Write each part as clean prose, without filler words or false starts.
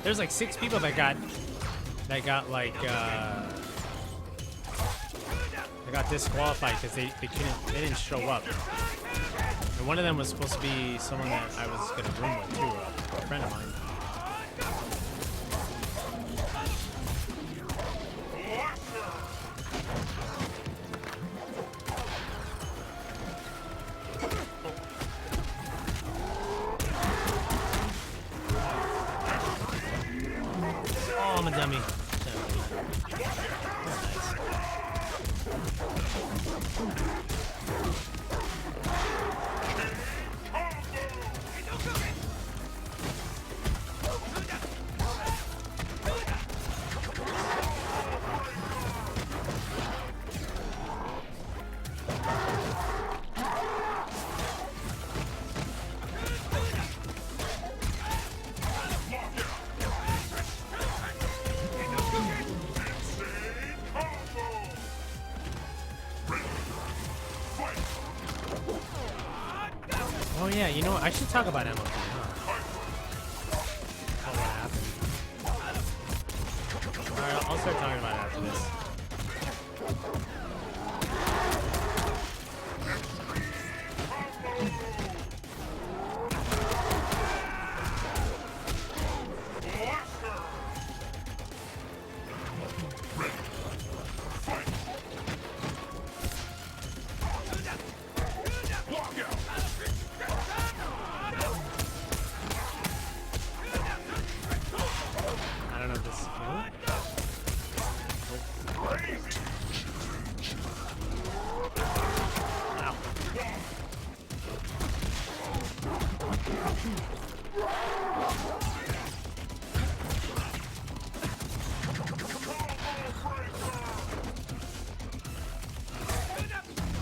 There's like 6 people that got like they got disqualified because they didn't show up. And one of them was supposed to be someone that I was gonna room with too, a friend of mine. Oh, I'm a dummy. Oh yeah, you know what? I should talk about MLG, huh? Oh, what happened? Alright, I'll start talking about it after this. I don't know if this is Ow.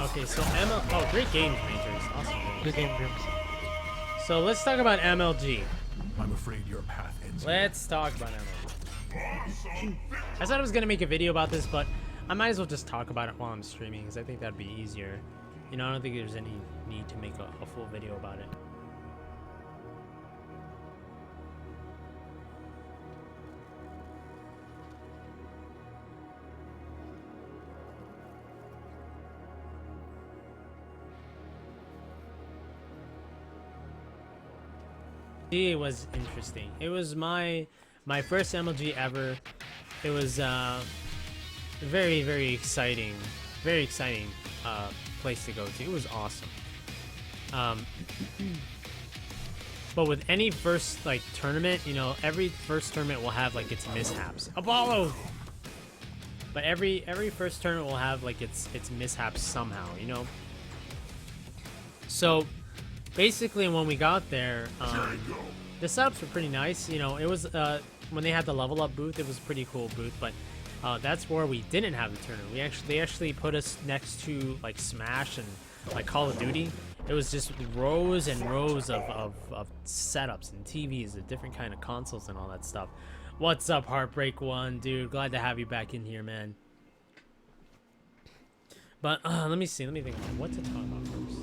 Okay, so oh, great game, Rangers. Awesome game. Good game, Grimms. So let's talk about MLG. I'm afraid your path ends. Let's talk about MLG. I said I was gonna make a video about this, but I might as well just talk about it while I'm streaming because I think that'd be easier. You know, I don't think there's any need to make a full video about it. It was interesting. It was my first MLG ever. It was very exciting, place to go to. It was awesome. But with any first like tournament, you know, every first tournament will have like its mishaps. Apollo. But every first tournament will have like its mishaps somehow, you know. So basically, when we got there, the setups were pretty nice. You know, it was when they had the level up booth, it was a pretty cool booth. But that's where we didn't have the tournament. They actually put us next to like Smash and like Call of Duty. It was just rows and rows of setups and TVs, and different kind of consoles and all that stuff. What's up, Heartbreak One, dude? Glad to have you back in here, man. But let me think what to talk about first.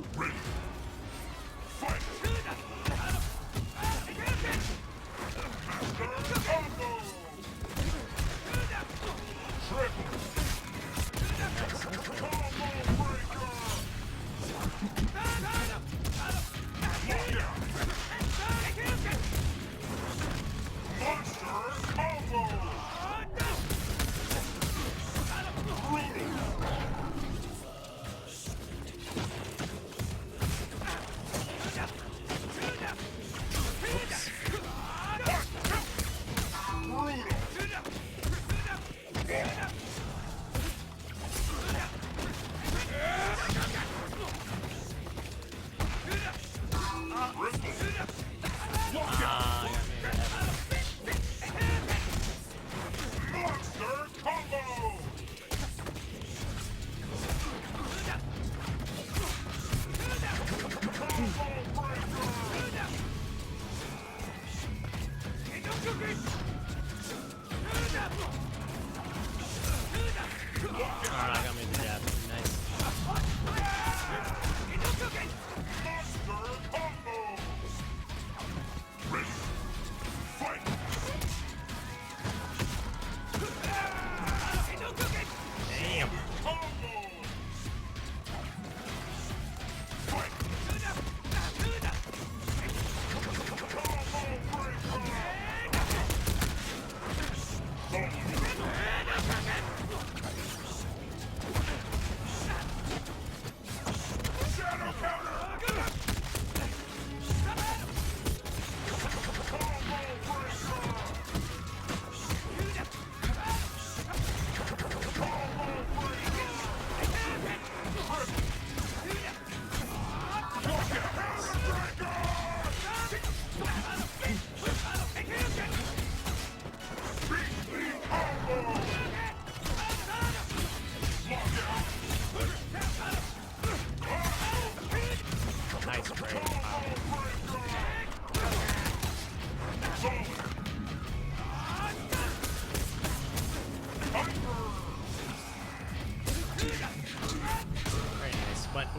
Alright, I got me the jab. Nice.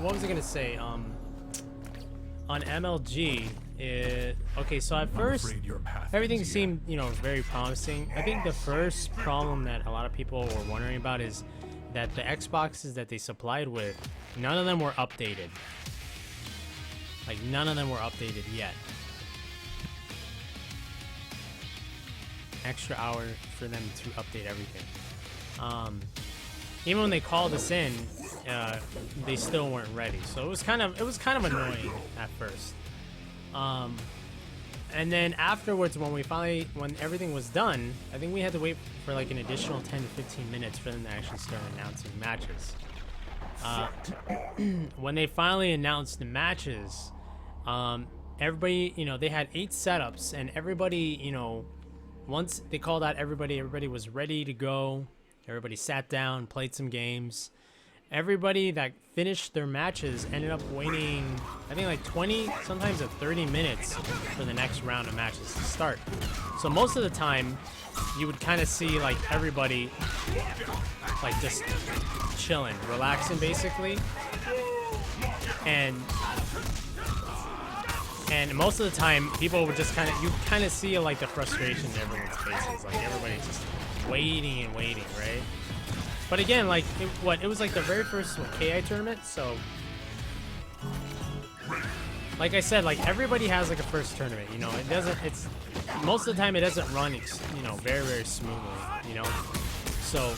what was I gonna say? On MLG, okay, so at first everything seemed, you know, very promising. I think the first problem that a lot of people were wondering about is that the Xboxes that they supplied with, none of them were updated. Like, none of them were updated yet. Extra hour for them to update everything. Even when they called us in, they still weren't ready. So it was kind of annoying at first. And then afterwards, when everything was done, I think we had to wait for like an additional 10 to 15 minutes for them to actually start announcing matches. When they finally announced the matches, everybody, you know, they had 8 setups, and everybody, you know, once they called out everybody was ready to go. Everybody sat down, played some games. Everybody that finished their matches ended up waiting, I think, like 20, sometimes 30 minutes for the next round of matches to start. So most of the time, you would kind of see like everybody like just chilling, relaxing basically. And most of the time, people would just you kind of see like the frustration in everyone's faces. Like everybody's just waiting and waiting, right? But again, like it was like the very first KI tournament, so like I said, like everybody has like a first tournament, you know. It's most of the time it doesn't run, you know, very, very smoothly, you know. So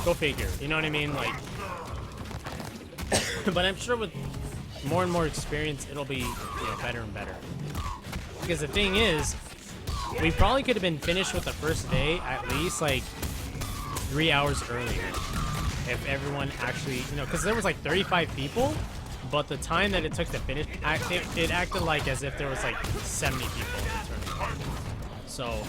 go figure, you know what I mean? Like, but I'm sure with more and more experience, it'll be, you know, better and better. Because the thing is, we probably could have been finished with the first day at least like 3 hours earlier if everyone actually, you know, because there was like 35 people, but the time that it took to finish, it acted like as if there was like 70 people in the tournament. So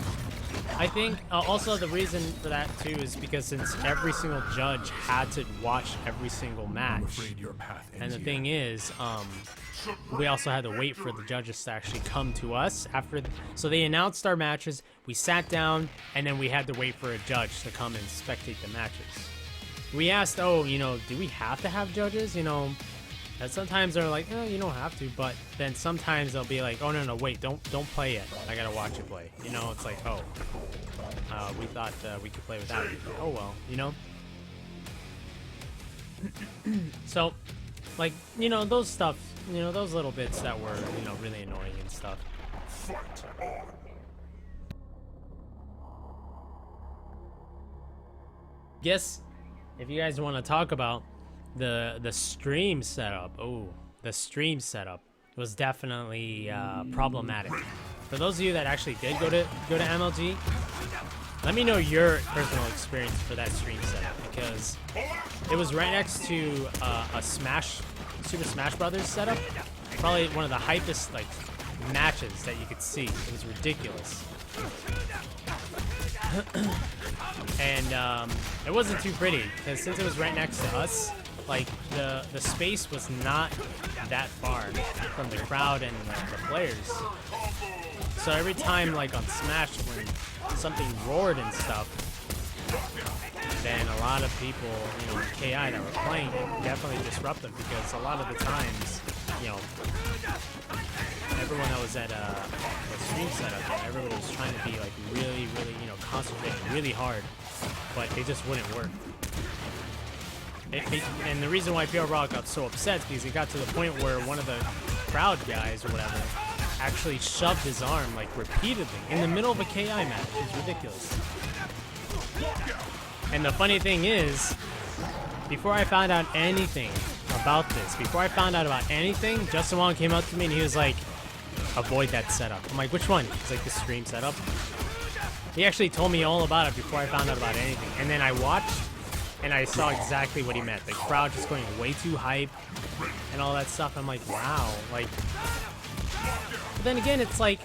I think also the reason for that too is because since every single judge had to watch every single match, and the thing is, we also had to wait for the judges to actually come to us after. So they announced our matches, we sat down, and then we had to wait for a judge to come and spectate the matches. We asked, oh, you know, do we have to have judges? You know, and sometimes they're like, you don't have to, but then sometimes they'll be like, oh no, wait, don't play yet. I gotta watch you play. You know, it's like, oh, we thought we could play without you. Oh well, you know. So, like, you know, those stuff, you know, those little bits that were, you know, really annoying and stuff. Guess if you guys want to talk about the stream setup, the stream setup was definitely problematic. For those of you that actually did go to MLG, let me know your personal experience for that stream setup, because it was right next to a Super Smash Brothers setup. Probably one of the hypest like matches that you could see. It was ridiculous. And it wasn't too pretty, because since it was right next to us, like the space was not that far from the crowd and the players. So every time, like on Smash, when something roared and stuff, then a lot of people, you know, in KI that were playing it definitely disrupt them, because a lot of the times, you know, everyone that was at a stream setup, everybody was trying to be like really, really, you know, concentrating really hard, but it just wouldn't work. And the reason why PR Rock got so upset is because it got to the point where one of the crowd guys or whatever actually shoved his arm like repeatedly in the middle of a KI match. It was ridiculous. And the funny thing is, before I found out anything about this, Justin Wong came up to me and he was like, avoid that setup. I'm like, which one? He's like, the stream setup. He actually told me all about it before I found out about anything. And then I watched and I saw exactly what he meant. The crowd just going way too hype and all that stuff. I'm like, wow. Like, but then again, it's like,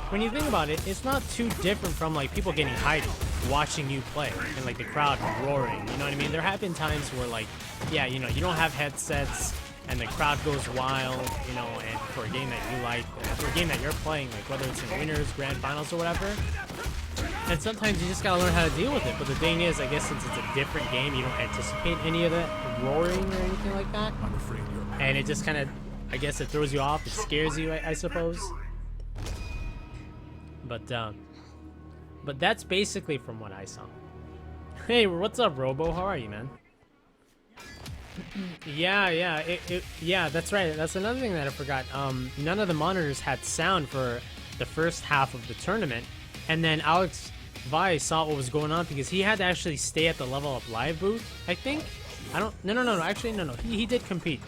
when you think about it, it's not too different from like people getting hyped watching you play and like the crowd roaring, you know what I mean? There have been times where like, yeah, you know, you don't have headsets and the crowd goes wild, you know, and for a game that you like, for a game that you're playing, like whether it's in winners, grand finals or whatever, And sometimes you just gotta learn how to deal with it. But the thing is, I guess since it's a different game, you don't anticipate any of that roaring or anything like that. I'm afraid your path And it just kind of, I guess it throws you off. It scares you, I suppose. But that's basically from what I saw. Hey, what's up, Robo? How are you, man? Yeah, that's right. That's another thing that I forgot. None of the monitors had sound for the first half of the tournament, and then Alex Vi saw what was going on because he had to actually stay at the Level Up Live booth, I think. No. Actually, no. He did compete,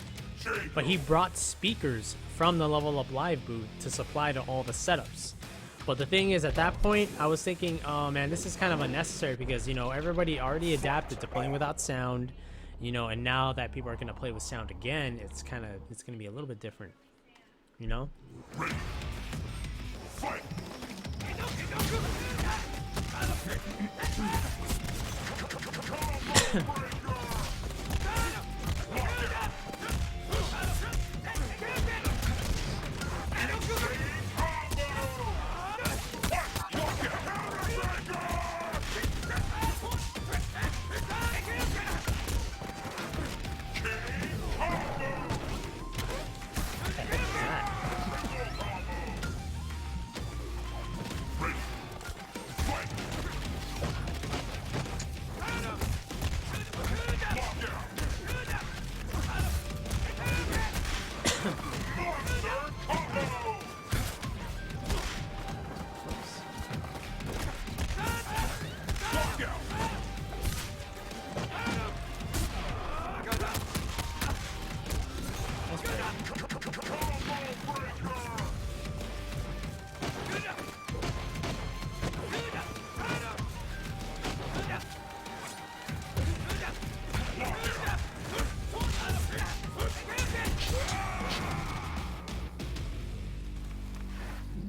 but he brought speakers from the Level Up Live booth to supply to all the setups. But the thing is, at that point, I was thinking, oh man, this is kind of unnecessary because, you know, everybody already adapted to playing without sound, you know, and now that people are going to play with sound again, it's going to be a little bit different, you know? fight.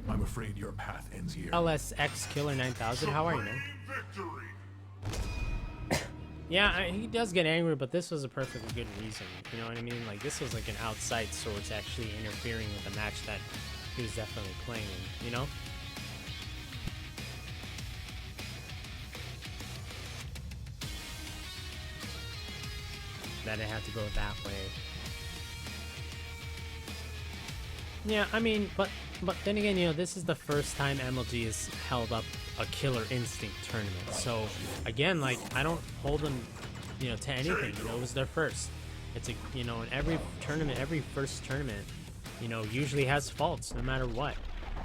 I'm afraid your path ends here. LSX Killer 9000, how are you, man? Yeah, he does get angry, but this was a perfectly good reason. You know what I mean? Like, this was like an outside source actually interfering with the match that he was definitely playing in, you know? That it had to go that way. Yeah, I mean, but then again, you know, this is the first time MLG has held up a Killer Instinct tournament. So again, like, I don't hold them, you know, to anything. You know, it was their first. It's a, you know, in every tournament, every first tournament, you know, usually has faults no matter what.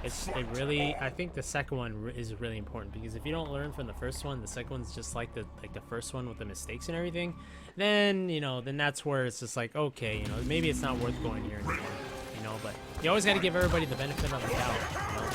It really, I think the second one is really important because if you don't learn from the first one, the second one's just like the first one with the mistakes and everything. Then, you know, then that's where it's just like, okay, you know, maybe it's not worth going here anymore. You know, but you always got to give everybody the benefit of the doubt, you know?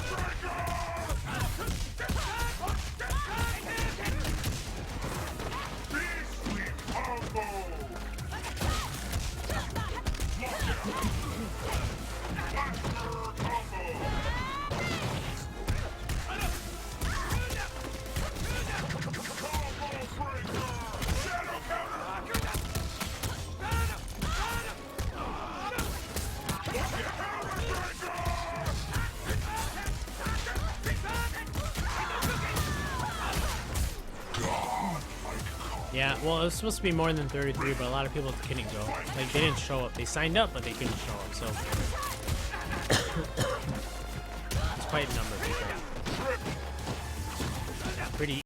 Yeah, well, it was supposed to be more than 33, but a lot of people couldn't go. Like, they didn't show up. They signed up, but they couldn't show up, so... it's quite a number of people. Pretty